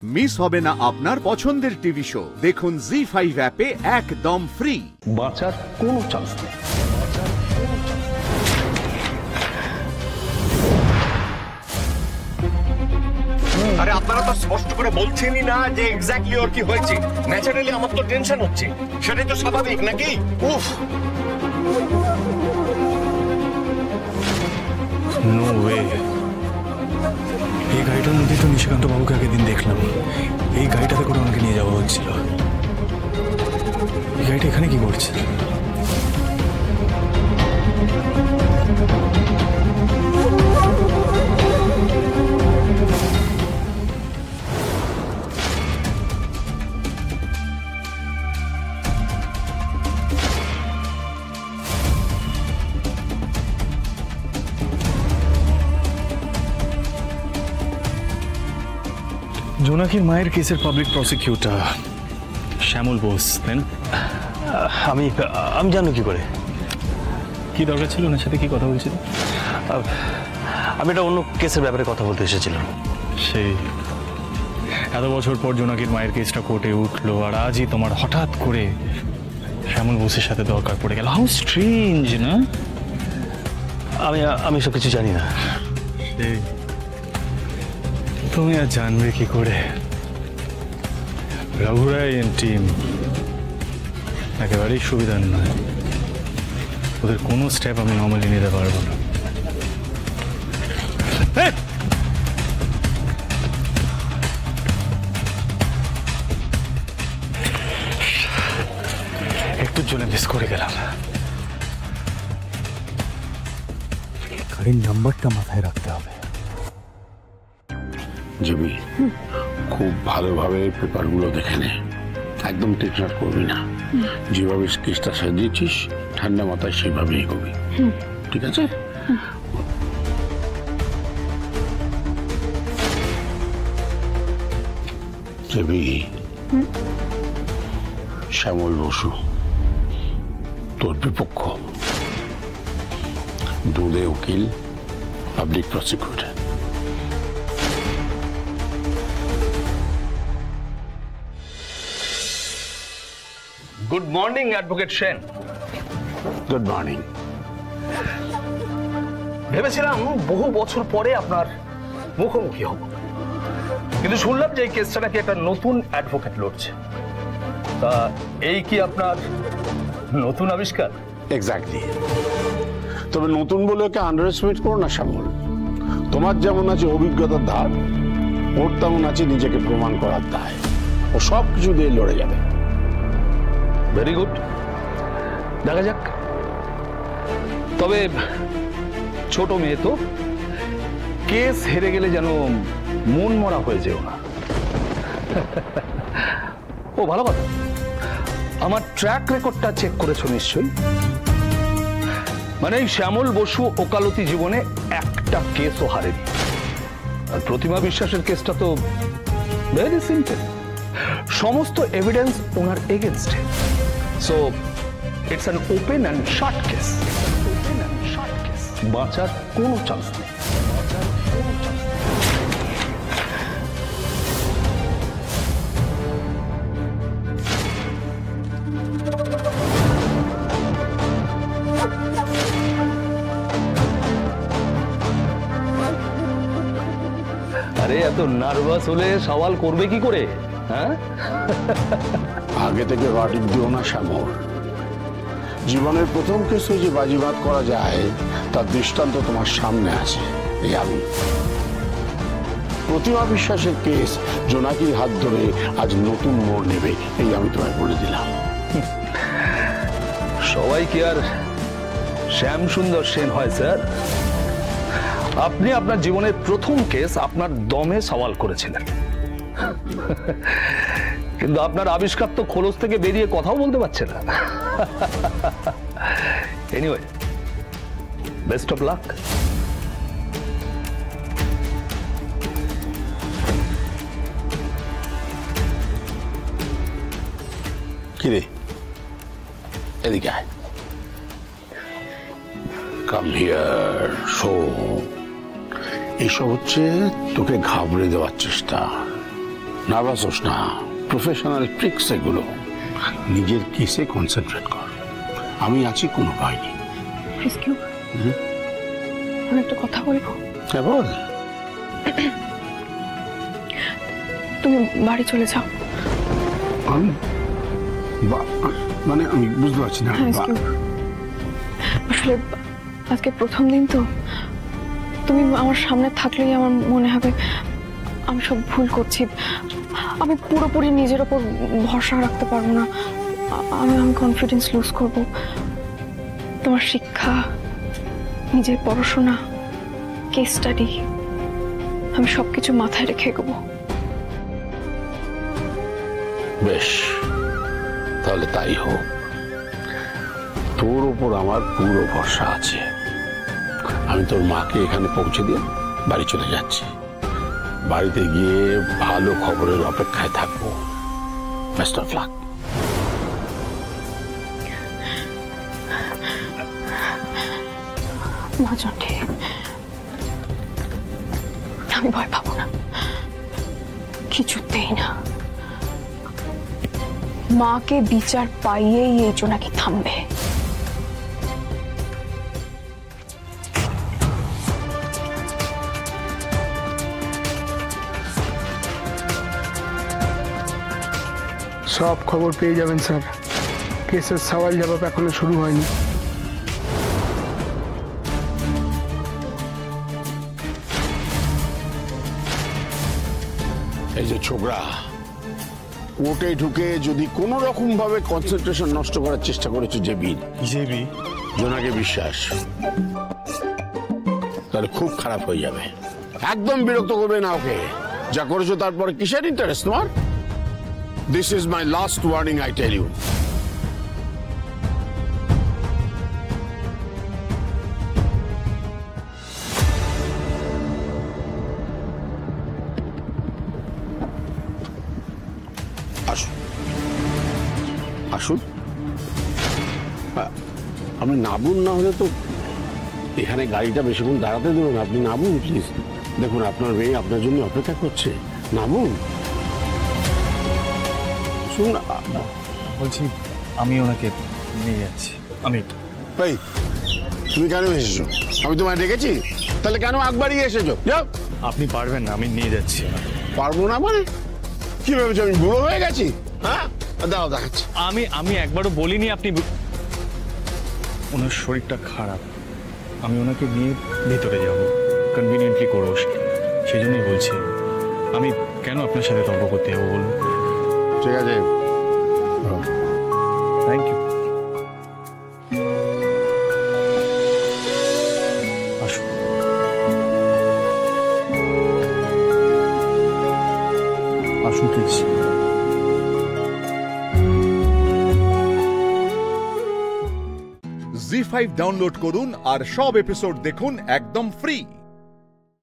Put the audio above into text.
Miss হবে না আপনার পছন্দের টিভি শো। দেখুন জি5 অ্যাপে একদম ফ্রি। বাঁচার কোনো চান্স নেই। আরে আপনারা তো স্পষ্ট করে বলছেনই না যে এক্স্যাক্টলি ওর কি হয়েছে। ন্যাচারালি আমার তো টেনশন হচ্ছে, সেটাই তো স্বাভাবিক নাকি? উফ, নো ওয়ে। এই গাড়িটার মধ্যেই তো নিশিকান্ত বাবুকে আগের দিন দেখলাম। এই গাড়িটাতে করে আমাকে নিয়ে যাওয়া হচ্ছিল। এই গাড়িটা এখানে কি করছে? জোনাকির মায়ের কেসের পাবলিক প্রসিকিউটর শ্যামল বোস, তাই না? আমি জানো কি করে? কি দরকার ছিল ওনার সাথে? কি কথা বলছিল? আমি একটা অন্য কেসের ব্যাপারে কথা বলতে এসেছিলাম। সেই এত বছর পর জোনাকির মায়ের কেসটা কোর্টে উঠলো, আর আজই তোমার হঠাৎ করে শ্যামল বোসের সাথে দরকার পড়ে গেল। হাউ স্ট্রেঞ্জ না? আমি সব কিছু জানি না। তুমি আর জানবে কি করে? রঘুরাই টিম একেবারেই সুবিধার নয়। ওদের কোনো স্টেপ আমি নর্মালি নিতে পারবো না। একটুর জন্য মিস করে গেলাম। গাড়ির নাম্বারটা মাথায় রাখতে হবে। জিবি, খুব ভালোভাবে পেপারগুলো দেখে নে, একদম টেকনাট করবি না। যেভাবে কেসটা সাজিয়েছিস ঠান্ডা মাথায় সেভাবে এগোবি, ঠিক আছে? জিবি, শ্যামল বসু তোর বিপক্ষ, দুধে উকিল, public prosecutor. Good morning advocate Sen. Good morning. ভেবেছিলাম বহু বছর পরে আপনার মুখোমুখি হব, কিন্তু শুনলাম যে এই কেসটা নাকি একটা নতুন অ্যাডভোকেট লড়ছে। তা এই কি আপনার নতুন আবিষ্কার? এক্স্যাক্টলি। তবে নতুন বলে ওকে আন্ডার এস্টিমেট করো না শ্যামল। তোমার যেমন আছে অভিজ্ঞতার ধার, ওর তেমন আছে নিজেকে প্রমাণ করার দায়। ও সব কিছু দিয়ে লড়ে যাবে। ভেরি গুড, দেখা যাক। তবে ছোট মেয়ে তো, কেস হেরে গেলে যেন মন মরা হয়ে যেও না। ও ভালো কথা, আমার ট্র্যাক রেকর্ডটা চেক করেছো নিশ্চয়ই? মানে এই শ্যামল বসু ওকালতি জীবনে একটা কেসও হারেনি। আর প্রতিমা বিশ্বাসের কেসটা তো ভেরি সিম্পল, সমস্ত এভিডেন্স ওনার এগেনস্টে। So it's an open and short case. বাঁচার কোনো চান্স নেই। আরে এত নার্ভাস হলে সওয়াল করবে কি করে? হ্যাঁ, আগে থেকে ভার্ডিক দিও না শ্যামল। জীবনের প্রথম কেসে যে বাজিবাদ করা যায় তার দৃষ্টান্ত তোমার সামনে আছে। এই আমি প্রতিমা বিশ্বাসের কেস জোনাকির হাত ধরে আজ নতুন মোড় নেবে, এই আমি তোমায় বলে দিলাম। সবাই কি আর শ্যাম সুন্দর সেন হয় স্যার? আপনি আপনার জীবনের প্রথম কেস আপনার দমে সওয়াল করেছিলেন, কিন্তু আপনার আবিষ্কার তো খোলস থেকে বেরিয়ে কথাও বলতে পারছে না। Anyway, best of luck. কিরে, এদিকে আয়। Come here. শোন, এসব হচ্ছে তোকে ঘাবড়ে দেওয়ার চেষ্টা। নার্ভাস হোস না, প্রফেশনাল ট্রিক্স এগুলো। নিজের কেসে কনসেন্ট্রেট কর, আমি আছি, কোনো ভয় নেই। আমি একটা কথা বলবো। হ্যাঁ বল। তুমি বাড়ি চলে যাও। আমি মানে আমি বুঝতে পারছি না। আসলে আজকে প্রথম দিন তো, তুমি আমার সামনে থাকলেই আমার মনে হবে আমি সব ভুল করছি, আমি পুরোপুরি নিজের ওপর ভরসা রাখতে পারবো না, আমি কনফিডেন্স লুজ করব। তোমার শিক্ষা, নিজের পড়াশোনা, কেস স্টাডি, আমি সবকিছু মাথায় রেখে এগোবো। বেশ, তাহলে তাই হোক। তোর ওপর আমার পুরো ভরসা আছে। আমি তোর মাকে এখানে পৌঁছে দিয়ে বাড়ি চলে যাচ্ছি। বাড়িতে গিয়ে ভালো খবরের অপেক্ষায় থাকবো। Best of lakh. মা চন্ডী, আমি ভয় পাবো না, কিছুতেই না। মাকে বিচার পাইয়েই এই জোনাকি থামবে। সব খবর পেয়ে যাবেন স্যার, কেসের সওয়াল জবাব এখনো শুরু হয়নি। এই যে ছোকরা, কোর্টে ঢুকে যদি কোনো রকম ভাবে কনসেন্ট্রেশন নষ্ট করার চেষ্টা করেছো জেবি, জোনাকে বিশ্বাস, তাহলে খুব খারাপ হয়ে যাবে। একদম বিরক্ত করবে না ওকে। যা করেছো তারপরে কিসের ইন্টারেস্ট তোমার? This is my last warning, I tell you. আসুন আসুন, আপনি নামুন, না হলে তো এখানে গাড়িটা বেশিক্ষণ দাঁড়াতে দেবেন। আপনি নামুন প্লিজ। দেখুন আপনার মেয়ে আপনার জন্য অপেক্ষা করছে, নামুন। শুনুন, বলছি আমি ওনাকে নিয়ে যাচ্ছি। আমি ভাই, তুমি কেন এসেছো? আমি তোমায় ডেকেছি, তাহলে কেন আগ বাড়িয়ে এসেছো? যাও। আপনি পারবেন না, আমি নিয়ে যাচ্ছি। পারবো না মানে? কি ভেবেছো আমি বুড়ো হয়ে গেছি? হ্যাঁ, দাও দেখাচ্ছি। আমি একবারও বলিনি আপনি। ওনার শরীরটা খারাপ, আমি ওনাকে নিয়ে ভিতরে যাব, কনভিনিয়েন্টলি করবো, সেই জন্যই বলছি। আমি কেন আপনার সাথে তর্ক করতে যাবো বলুন? ঠিক আছে, থ্যাংক ইউ। আসুন। আসুন প্লিজ। জি5 ডাউনলোড করুন আর সব এপিসোড দেখুন একদম ফ্রি।